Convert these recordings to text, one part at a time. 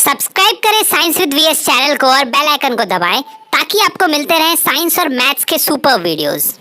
Subscribe करें science with VS channel को और बेल आइकन को दबाएं ताकि आपको मिलते रहें साइंस और मैथ्स के super videos.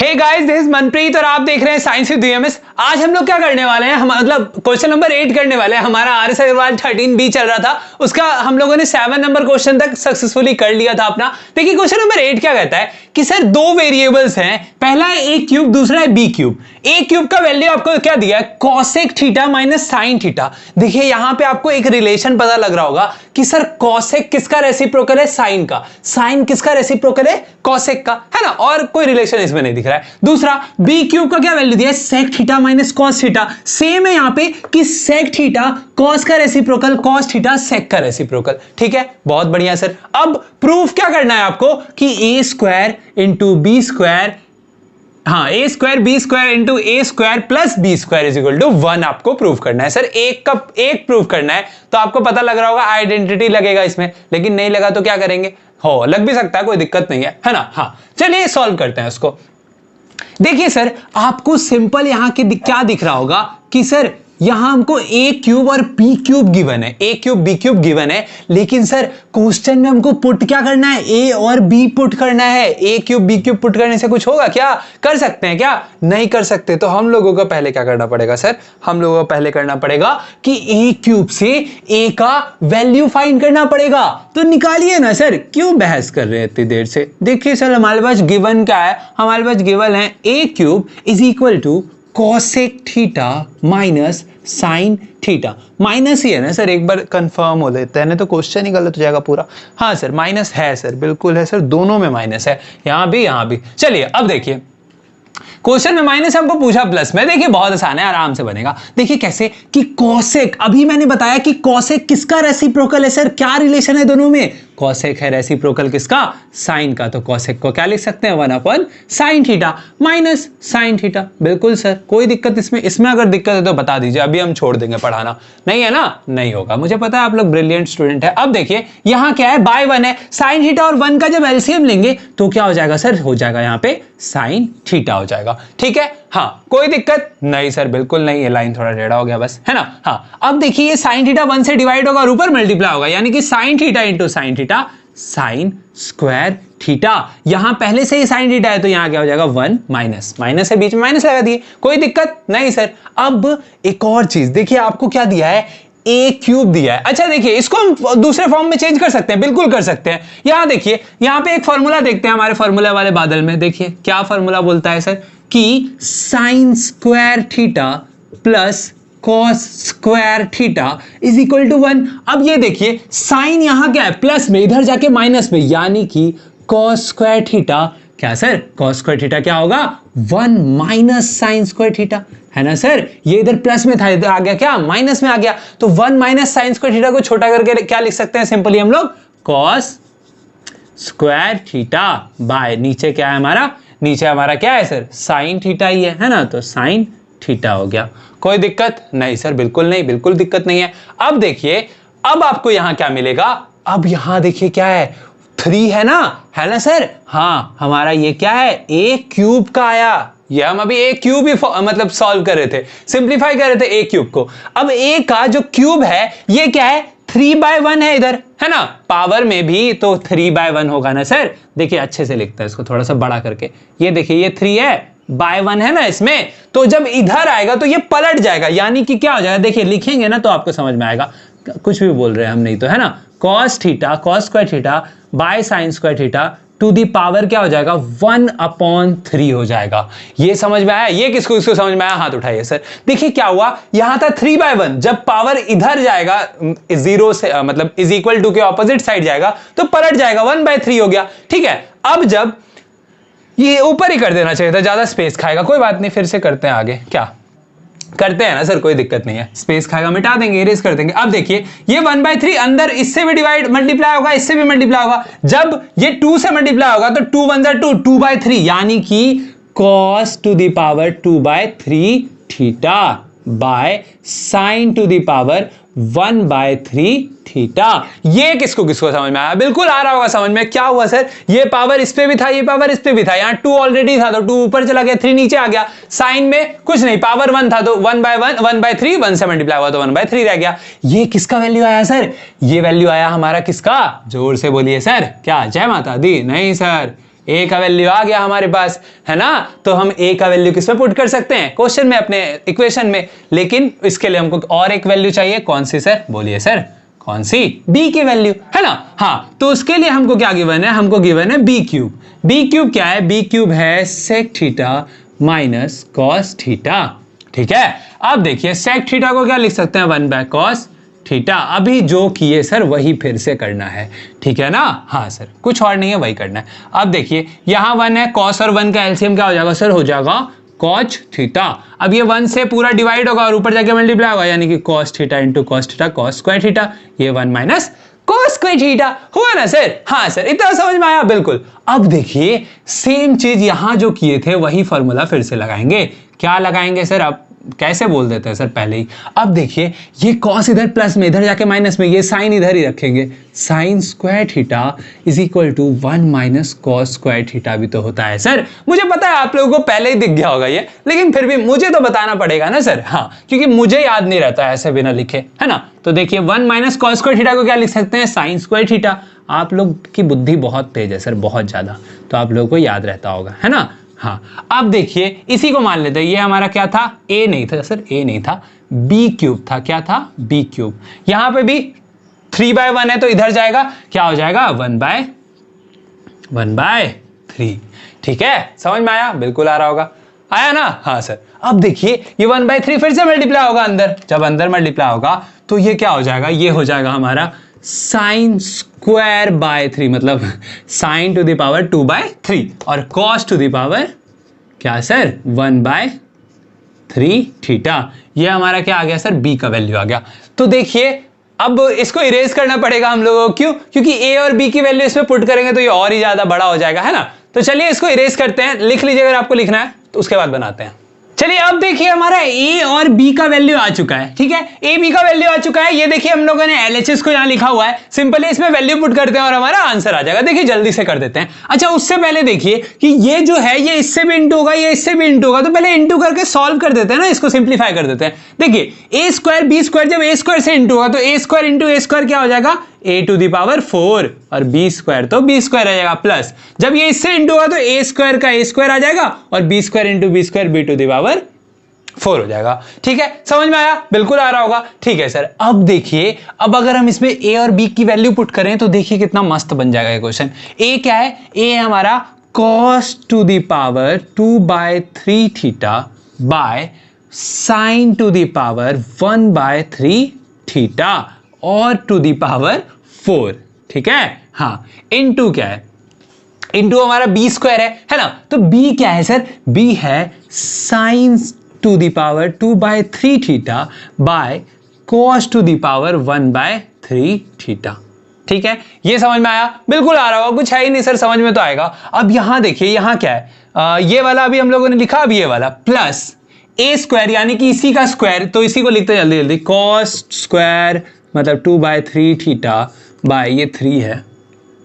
Hey guys, this is Manpreet और आप देख रहे हैं साइंस विद वीएमएस। आज हम लोग क्या करने वाले हैं, हम मतलब क्वेश्चन नंबर 8 करने वाले हैं। हमारा आरएस अग्रवाल 13B चल रहा था, उसका हम लोगों ने 7 नंबर क्वेश्चन तक सक्सेसफुली कर लिया था अपना। देखिए क्वेश्चन नंबर 8 क्या कहता है कि सर दो वेरिएबल्स हैं, पहला है a क्यूब, दूसरा है b क्यूब। a क्यूब का वैल्यू आपको क्या दिया है, cosec theta minus sine theta. देखिए यहां पे आपको एक रिलेशन पता लग रहा होगा कि सर cosec किसका रेसिप्रोकल है, साइन का। साइन किसका रेसिप्रोकल है, cosec का, है ना। और कोई रिलेशन इसमें नहीं दिख रहा है। दूसरा b क्यूब का क्या वैल्यू दिया है, sec theta minus cos theta. Same है यहां पे कि sec थीटा cos का रेसिप्रोकल, cos थीटा sec का रेसिप्रोकल। ठीक है, बहुत बढ़िया सर। अब प्रूफ क्या करना है आपको कि a square into B square, हाँ a square B square into A square plus B square is equal to 1 आपको प्रूफ करना है। सर एक प्रूफ करना है तो आपको पता लग रहा होगा आइडेंटिटी लगेगा इसमें, लेकिन नहीं लगा तो क्या करेंगे, हो लग भी सकता है, कोई दिक्कत नहीं है ना। हाँ चलिए सॉल्व करते हैं उसको। देखिए सर आपको सिंपल यहां के क्या दिख रहा होगा कि सर यहां हमको a क्यूब और b क्यूब गिवन है, a cube b cube given है, लेकिन सर क्वेश्चन में हमको पुट क्या करना है, a और b पुट करना है। a cube b cube put करने से कुछ होगा क्या, कर सकते हैं क्या, नहीं कर सकते। तो हम लोगों को पहले क्या करना पड़ेगा सर, हम लोगों को पहले करना पड़ेगा कि a क्यूब से a का वैल्यू फाइंड करना पड़ेगा। तो निकालिए ना सर, क्यों बहस कर रहे हैं इतनी देर से। देखिए सर हमारे पास गिवन क्या है, हमारे पास गिवन है a cube is equal to cosec theta minus sine theta. Minus ही है ना सर, एक बार कंफर्म हो लेते हैं, नहीं तो क्वेश्चन ही गलत हो जाएगा पूरा। हाँ सर माइनस है सर, बिल्कुल है सर, दोनों में माइनस है, यहां भी यहां भी। चलिए अब देखिए क्वेश्चन में माइनस हमको पूछा प्लस में। देखिए बहुत आसान है, आराम से बनेगा। देखिए कैसे कि cosec, अभी मैंने बताया कि cosec किसका रेसिप्रोकल है सर, क्या रिलेशन है दोनों में, cosec है रेसिप्रोकल किसका, साइन का। तो cosec को क्या लिख सकते हैं, 1 upon sine theta minus sine theta. बिल्कुल सर, कोई दिक्कत इसमें अगर दिक्कत है तो बता दीजिए, अभी हम छोड़ देंगे पढ़ाना। नहीं है ना, नहीं होगा, मुझे पता है आप लोग ब्रिलियंट स्टूडेंट है। अब देखिए यहां क्या है, बाय 1 है, साइन थीटा और 1 का जब एलसीएम लेंगे तो क्या हो जाएगा सर, हो जाएगा यहां पे साइन थीटा हो जाएगा। ठीक है, हाँ कोई दिक्कत नहीं सर, बिल्कुल नहीं, ये लाइन थोड़ा टेढ़ा हो गया बस, है ना। हाँ अब देखिए ये साइन थीटा 1 से डिवाइड होगा और ऊपर मल्टीप्लाई होगा, यानी कि sine theta into sine theta sine square theta. यहां पहले से ही साइन थीटा है तो यहां क्या हो जाएगा, 1 माइनस, माइनस है बीच में, माइनस लगा दिए, कोई दिक्कत नहीं सर। अब एक और चीज देखिए, आपको क्या दिया है, a क्यूब दिया है। अच्छा देखिए इसको हम दूसरे फॉर्म में चेंज कर सकते हैं, बिल्कुल कर सकते हैं। यहां देखिए यहां पे एक फॉर्मूला देखते हैं हमारे फॉर्मूला वाले बादल में। देखिए क्या फॉर्मूला बोलता है सर कि sine square theta plus cos square theta is equal to 1। अब ये देखिए साइन यहां क्या है, प्लस में, इधर जाके माइनस में, यानी कि cos स्क्वायर थीटा क्या सर, cos स्क्वायर थीटा क्या होगा, 1 माइनस साइन स्क्वायर थीटा, है ना सर। ये इधर प्लस में था, इधर आ गया क्या, माइनस में आ गया। तो 1 माइनस साइन स्क्वायर थीटा को छोटा करके क्या लिख सकते हैं, सिंपली हम लोग cos स्क्वायर थीटा बाय, नीचे क्या है हमारा, नीचे हमारा क्या है सर, साइन थीटा ही है ना, तो साइन थीटा हो गया। कोई दिक्कत नहीं सर, बिल्कुल नहीं, बिल्कुल दिक्कत नहीं है। अब देखिए अब आपको यहां क्या मिलेगा, अब यहां देखिए क्या है, 3 है ना सर। हाँ हमारा ये क्या है, a क्यूब का आया, ये हम अभी a क्यूब ही मतलब सॉल्व कर रहे थे, सिंप्लीफाई कर रहे थे a क्यूब को। अब a का जो क्यूब है ये क्या है, 3/1 है इधर, है ना, पावर में भी तो 3/1 होगा ना सर। देखिए अच्छे से लिखता है इसको थोड़ा सा बड़ा करके, ये देखिए ये 3 है, बाय 1 है ना इसमें, तो जब इधर आएगा तो ये पलट जाएगा, यानी कि क्या हो जाएगा, देखिए लिखेंगे ना तो आपको समझ में आएगा, कुछ भी बोल रहे हैं हम नहीं तो, है ना। cos theta, cos square theta by sine square theta to the power क्या हो जाएगा, 1/3 हो जाएगा। ये समझ में आया, ये किसको समझ में आया, हाथ उठाइए सर। देखिए क्या हुआ, यहां था 3/1, जब पावर इधर जाएगा 0 से मतलब इज इक्वल टू के ऑपोजिट साइड जाएगा तो पलट जाएगा, 1/3 हो गया। ठीक है, अब जब ये ऊपर ही कर देना चाहिए था, ज्यादा स्पेस खाएगा, कोई बात नहीं, फिर से करते हैं आगे, क्या करते हैं ना सर, कोई दिक्कत नहीं है, स्पेस खाएगा मिटा देंगे, इरेज कर देंगे। अब देखिए ये 1/3 अंदर इससे भी डिवाइड मल्टीप्लाई होगा, इससे भी मल्टीप्लाई होगा, जब ये 2 से मल्टीप्लाई होगा तो 2 1 2, 2/3, यानी कि cos to the power 2/3 theta by sine to the power 1/3 theta. ये किसको किसको समझ में आया? बिल्कुल आ रहा होगा समझ में। क्या हुआ सर, ये पावर इस पे भी था, ये पावर इस पे भी था, यहाँ 2 ऑलरेडी था तो 2 ऊपर चला गया, 3 नीचे आ गया। साइन में कुछ नहीं, पावर 1 था तो 1/1 1/3, 1 से मल्टीप्लाई हुआ तो 1/3 रह गया। ये किसका वैल्यू आया सर? ये वैल्यू आया हमारा किसका? जोर से बोलिए सर। क्या? जय माता दी? नहीं सर, ए का वैल्यू आ गया हमारे पास, है ना। तो हम ए का वैल्यू किस में पुट कर सकते हैं? क्वेश्चन में, अपने इक्वेशन में। लेकिन इसके लिए हमको और एक वैल्यू चाहिए। कौन सी सर? बोलिए सर, कौन सी? बी की वैल्यू, है ना। हाँ, तो उसके लिए हमको क्या गिवन है? हमको गिवन है बी क्यूब। बी क्यूब क्या है? बी क्यूब है sec theta minus cos theta. ठीक है, अब देखिए सेक थीटा को क्या लिख सकते हैं? 1/cos theta. अभी जो किए सर वही फिर से करना है, ठीक है ना। हाँ सर, कुछ और नहीं है, वही करना है। अब देखिए यहाँ 1 है, cos और 1 का एलसीएम क्या हो जाएगा सर? हो जाएगा cos थीटा। अब ये 1 से पूरा डिवाइड होगा और ऊपर जाके मल्टीप्लाई होगा, यानी कि cos theta into cos theta cos square theta. ये 1 माइनस cos स्क्वायर थीटा हुआ ना सर? हाँ सर, इतना समझ में आया? बिल्कुल। अब देखिए सेम चीज यहाँ जो किए थे वही फॉर्मूला फिर से लगाएंगे। क्या लगाएंगे सर? अब कैसे बोल देते हैं सर पहले ही। अब देखिए ये कॉस इधर प्लस में, इधर जाके माइनस में, ये साइन इधर ही रखेंगे। Sine square theta is equal to 1 minus cos square theta भी तो होता है सर। मुझे पता है आप लोगों को पहले ही दिख गया होगा ये, लेकिन फिर भी मुझे तो बताना पड़ेगा ना सर। हाँ, क्योंकि मुझे याद नहीं रहता ऐसे बिना लिखे, है ना। तो देखिए 1 माइनस कॉस स्क्वायर थीटा को क्या लिख सकते हैं? Sign square theta. आप लोग की बुद्धि बहुत तेज है सर, बहुत ज्यादा, तो आप लोगों को याद रहता होगा, है ना। हाँ, अब देखिए इसी को मान लेते हैं। ये हमारा क्या था? ए नहीं था सर, ए नहीं था, बी क्यूब था। क्या था? B cube. यहां पे भी 3/1 है तो इधर जाएगा, क्या हो जाएगा? 1/3। ठीक है, समझ में आया? बिल्कुल आ रहा होगा, आया ना। हाँ सर। अब देखिए ये 1/3 फिर से मल्टीप्लाई होगा अंदर। जब अंदर मल्टीप्लाई होगा तो ये क्या हो जाएगा? ये हो जाएगा हमारा साइन स्क्वायर बाय 3, मतलब साइन टू द पावर 2/3 और कॉस टू द पावर क्या सर? 1/3 थीटा। ये हमारा क्या आ गया सर? बी का वैल्यू आ गया। तो देखिए अब इसको इरेज करना पड़ेगा हम लोगों को। क्यों? क्योंकि ए और बी की वैल्यू इसमें पुट करेंगे तो ये और ही ज्यादा बड़ा हो जाएगा, है ना। तो चलिए इसको इरेज करते हैं। लिख लीजिए अगर आपको लिखना है, तो उसके बाद बनाते हैं। चलिए अब देखिए हमारा ए और बी का वैल्यू आ चुका है। ठीक है, ए बी का वैल्यू आ चुका है। ये देखिए हम लोगों ने एलएचएस को यहाँ लिखा हुआ है। सिंपली इसमें वैल्यू पुट करते हैं और हमारा आंसर आ जाएगा। देखिए जल्दी से कर देते हैं। अच्छा, उससे पहले देखिए कि ये जो है ये इससे भी इंटू होगा, ये इससे भी इंटू होगा, तो पहले इंटू करके सॉल्व कर देते हैं ना, इसको सिंप्लीफाई कर देते हैं। देखिए ए स्क्वायर बी स्क्वायर, जब ए स्क्वायर से इंटू होगा तो ए स्क्वायर इंटू ए स्क्वायर क्या हो जाएगा? a टू द पावर 4 और b स्क्वायर तो b स्क्वायर आ जाएगा प्लस, जब ये इससे इंटू होगा तो a स्क्वायर का a स्क्वायर आ जाएगा और b square into b square b to the power 4 हो जाएगा। ठीक है, समझ में आया? बिल्कुल आ रहा होगा। ठीक है सर। अब देखिए, अब अगर हम इसमें a और b की वैल्यू पुट करें तो देखिए कितना मस्त बन जाएगा ये क्वेश्चन। a क्या है? a है हमारा cos to the power 2/3 theta by sine to the power 1/3 theta और टू द पावर 4। ठीक है, हाँ, इनटू क्या है? इनटू हमारा बी स्क्वायर है ना। तो बी क्या है सर? बी है sign to the power 2/3 theta by cos two the power 1/3 theta. ठीक है, ये समझ में आया? बिल्कुल आ रहा होगा, कुछ है ही नहीं सर, समझ में तो आएगा। अब यहां देखिए, यहां क्या है? ये वाला अभी हम लोगों ने लिखा, अब ये वाला प्लस ए स्क्वायर, यानी कि इसी का स्क्वायर, तो इसी को लिखते जल्दी जल्दी। कॉस स्क्वायर मतलब 2/3 थीटा बाय ये 3 है,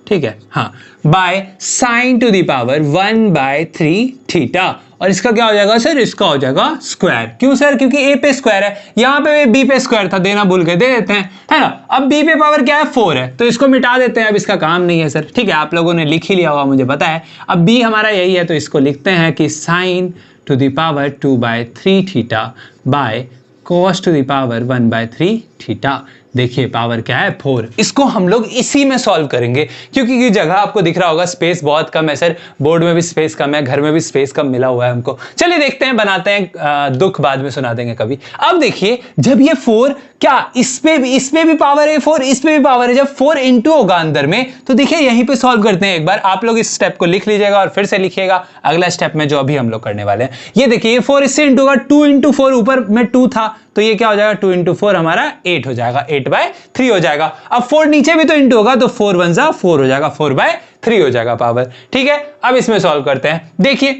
ठीक है, हाँ, bye sine to the power 1/3 theta. और इसका क्या हो जाएगा सर? इसका हो जाएगा स्क्वायर। क्यों सर? क्योंकि ए पे स्क्वायर है, यहां पे बी पे स्क्वायर था, देना भूल के दे देते हैं, है ना। अब बी पे पावर क्या है? 4 है, तो इसको मिटा देते हैं, अब इसका काम नहीं है सर। ठीक है, आप लोगों ने लिख ही लिया होगा, मुझे पता है। अब बी हमारा यही है, तो इसको लिखते हैं कि sine to the power 2/3 theta by cos to the power 1/3 theta. देखिए पावर क्या है? 4। इसको हम लोग इसी में सॉल्व करेंगे, क्योंकि ये जगह आपको दिख रहा होगा स्पेस बहुत कम है सर, बोर्ड में भी स्पेस कम है, घर में भी स्पेस कम मिला हुआ है हमको। चलिए देखते हैं, बनाते हैं, दुख बाद में सुना देंगे कभी। अब देखिए, जब ये 4 क्या इसमें भी पावर है 4, इसमें भी पावर है, जब 4 इंटू होगा अंदर में, तो देखिए यहीं पे सॉल्व करते हैं एक बार। आप लोग इस स्टेप को लिख लीजिएगा और फिर से लिखिएगा अगला स्टेप में जो अभी हम लोग करने वाले हैं। ये देखिए, ये 4 इससे इंटू होगा, 2 इंटू 4, ऊपर में 2 था तो ये क्या हो जाएगा? 2 इंटू 4 हमारा 8 हो जाएगा, 8/3 हो जाएगा। अब 4 नीचे भी तो इंटू होगा, तो 4 1 जा 4 हो जाएगा, 4/3 हो जाएगा पावर। ठीक है, अब इसमें सॉल्व करते हैं। देखिए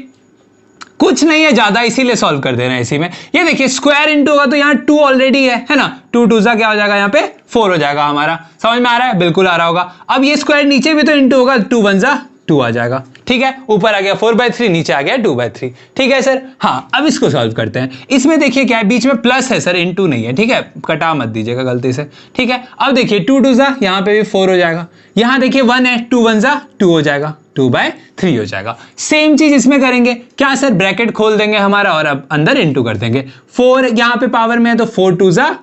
कुछ नहीं है ज्यादा, इसीलिए सॉल्व कर दे रहे हैं इसी में। ये देखिए स्क्वायर इंटू होगा तो यहाँ 2 ऑलरेडी है ना, 2 2 क्या हो जाएगा यहाँ पे 4 हो जाएगा हमारा। समझ में आ रहा है? बिल्कुल आ रहा होगा। अब ये स्क्वायर नीचे भी तो इंटू होगा, 2 1 2 आ जाएगा। ठीक है, ऊपर आ गया 4/3, नीचे आ गया 2/3। ठीक है सर। हाँ, अब इसको सॉल्व करते हैं। इसमें देखिए क्या है, बीच में प्लस है सर, इंटू नहीं है। ठीक है, कटा मत दीजिएगा गलती से। ठीक है, अब देखिए 2 2 यहाँ पे भी 4 हो जाएगा। यहाँ देखिए 1 है, 2 1 2 हो जाएगा, 2/3 हो जाएगा। सेम चीज इसमें करेंगे क्या सर, ब्रैकेट खोल देंगे हमारा और अब अंदर इंटू कर देंगे। 4 यहाँ पे पावर में है तो 4 2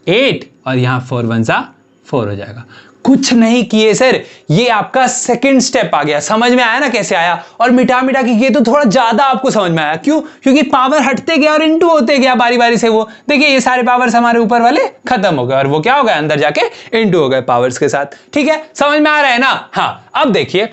8 और यहाँ 4 1 4 हो जाएगा। कुछ नहीं किए सर, ये आपका सेकंड स्टेप आ गया। समझ में आया ना कैसे आया? और मिटा मिटा के किए तो थोड़ा ज्यादा आपको समझ में आया। क्यों? क्योंकि पावर हटते गया और इनटू होते गया बारी बारी से। वो देखिए ये सारे पावर्स हमारे ऊपर वाले खत्म हो गए और वो क्या हो गए, अंदर जाके इनटू हो गए पावर्स के साथ। ठीक है, समझ में आ रहा है ना? हाँ, अब देखिए,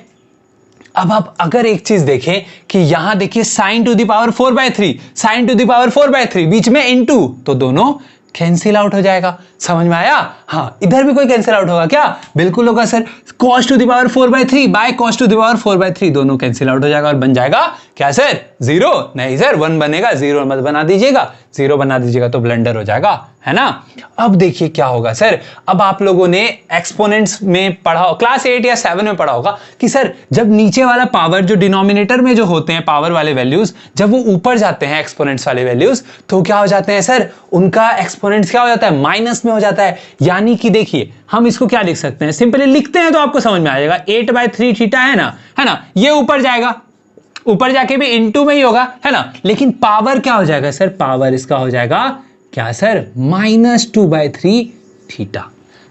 अब आप अगर एक चीज देखें कि यहां देखिए sin to the power 4/3, sin to the power 4/3, बीच में इनटू, तो दोनों कैंसिल आउट हो जाएगा। समझ में आया? हाँ, इधर भी कोई कैंसिल आउट होगा क्या? बिल्कुल होगा sir. cos to the power 4/3 by cos to the power 4/3, दोनों कैंसिल आउट हो जाएगा और बन जाएगा क्या सर, 0? नहीं सर, 1 बनेगा, 0 मत बना दीजिएगा। 0 बना दीजिएगा तो ब्लंडर हो जाएगा, है ना? अब देखिए क्या होगा सर, अब आप लोगों ने एक्सपोनेंट्स में पढ़ा, क्लास 8 या 7 में पढ़ा होगा कि सर जब नीचे वाला पावर जो डिनोमिनेटर में जो होते हैं पावर वाले वैल्यूज, जब वो ऊपर जाते हैं एक्सपोनेंट्स वाले वैल्यूज, तो क्या हो जाते हैं सर, उनका एक्सपोनेंट्स क्या हो जाता है, माइनस में हो जाता है। यानी कि देखिए हम इसको क्या लिख सकते हैं, सिंपली लिखते हैं तो आपको समझ में आ जाएगा। 8/3 थीटा है ना, ये ऊपर जाएगा, ऊपर जाके भी इनटू में ही होगा, है ना? लेकिन पावर क्या हो जाएगा सर, पावर इसका हो जाएगा क्या सर, -2/3 थीटा।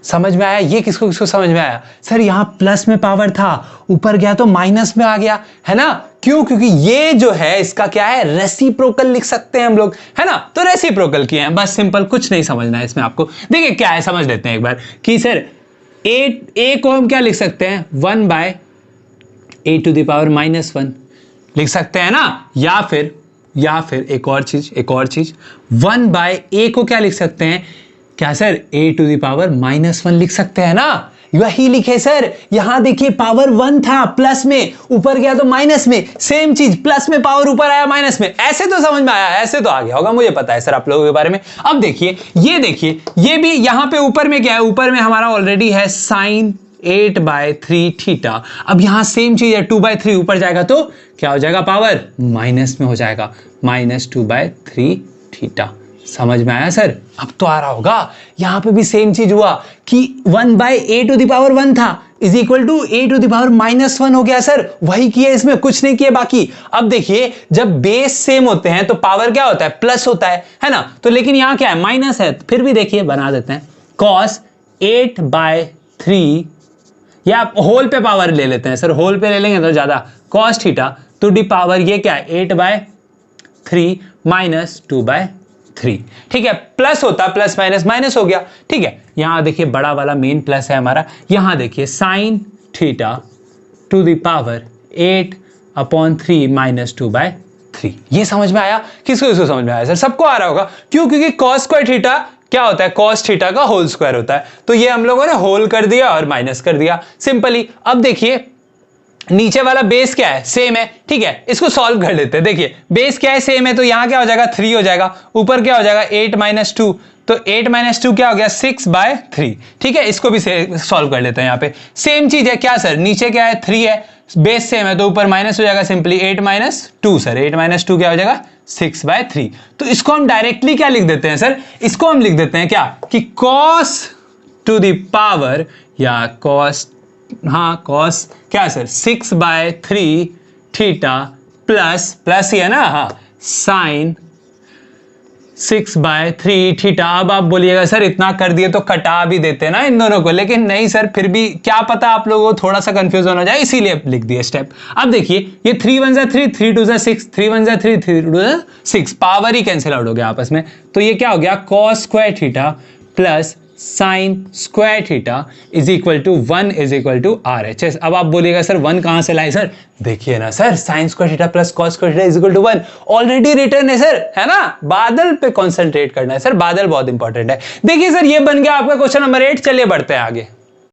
समझ में आया? ये किसको किसको समझ में आया सर? यहां प्लस में पावर था, ऊपर गया तो माइनस में आ गया, है ना? क्यों? क्योंकि ये जो है इसका क्या है, रेसिप्रोकल लिख सकते हैं हम लोग, है ना? तो रेसिप्रोकल किए हैं, बस सिंपल, कुछ नहीं समझना है इसमें आपको। देखिए क्या है, समझ लेते हैं एक बार कि सर ए को हम क्या लिख सकते हैं, 1/a टू द पावर -1 लिख सकते हैं ना, या फिर एक और चीज 1/a को क्या लिख सकते हैं, क्या sir, a to the power -1 लिख सकते हैं ना? वही लिखे सर। यहां देखिए पावर 1 था प्लस में, ऊपर गया तो माइनस में, सेम चीज, प्लस में पावर ऊपर आया माइनस में। ऐसे तो समझ में आया, ऐसे तो आ गया होगा, मुझे पता है सर आप लोगों के बारे में। अब देखिए ये भी यहां पे ऊपर में क्या है, ऊपर में हमारा ऑलरेडी है sin 8/3 थीटा। अब यहां सेम चीज है, 2/3 ऊपर जाएगा तो क्या हो जाएगा, पावर माइनस में हो जाएगा, -2/3 थीटा। समझ में आया सर? अब तो आ रहा होगा। यहां पे भी सेम चीज हुआ कि 1/a टू द पावर 1 था is equal to a to the power -1 हो गया सर। वही किया इसमें, कुछ नहीं किया बाकी। अब देखिए जब बेस सेम होते हैं तो पावर क्या होता है, प्लस होता है ना? तो लेकिन यहां क्या है, माइनस है। फिर भी देखिए बना देते हैं, cos 8/3, या आप होल पे पावर ले लेते हैं सर, होल पे ले लेंगे तो ज्यादा, cos theta two the power ये क्या है, 8/3 -2/3। ठीक है, प्लस होता, प्लस माइनस माइनस हो गया। ठीक है, यहां देखिए बड़ा वाला मेन प्लस है हमारा। यहां देखिए sin theta two the power 8/3 -2/3। ये समझ में आया? किसको किसको समझ में आया सर? सबको आ रहा होगा। क्यों? क्योंकि cos स्क्वायर थीटा क्या होता है, cos थीटा का होल स्क्वायर होता है। तो ये हम लोगों ने होल कर दिया और माइनस कर दिया, सिंपली। अब देखिए नीचे वाला बेस क्या है, सेम है। ठीक है, इसको सॉल्व कर लेते हैं। देखिए बेस क्या है, सेम है, तो यहां क्या हो जाएगा, 3 हो जाएगा। ऊपर क्या हो जाएगा, 8 - 2, तो 8 - 2 क्या हो गया, 6/3। ठीक है, इसको भी सॉल्व कर लेते हैं। यहां पे सेम चीज है क्या सर, नीचे क्या है, 3 है, बेस सेम है तो ऊपर माइनस हो जाएगा, सिंपली 8 - 2 सर, 8 - 2 क्या हो जाएगा, 6/3। तो इसको हम डायरेक्टली क्या लिख देते हैं सर, इसको हम लिख देते हैं क्या, कि cos टू द पावर, या cos क्या सर, 6/3 थीटा प्लस ही है ना, हाँ, sin 6/3 थीटा। अब आप बोलिएगा सर इतना कर दिए तो कटा भी देते ना इन दोनों को, लेकिन नहीं सर, फिर भी क्या पता आप लोगों को थोड़ा सा कंफ्यूजन हो जाए, इसीलिए लिख दिए स्टेप। अब देखिए ये 3 1 3, 3 2 6, 3 1 3, 3 2 6, पावर ही कैंसिल आउट हो गया आपस में। तो ये क्या हो गया, cos square theta plus sin square theta is equal to 1 is equal to RHS। अब आप बोलिएगा सर 1 कहां से लाए सर, देखिए ना sir, sin square theta plus cos square theta is equal to 1 already return है सर, है ना? बादल पे कॉन्सेंट्रेट करना है सर, बादल बहुत इंपॉर्टेंट है। देखिए सर ये बन गया आपका क्वेश्चन नंबर 8। चलिए बढ़ते हैं आगे।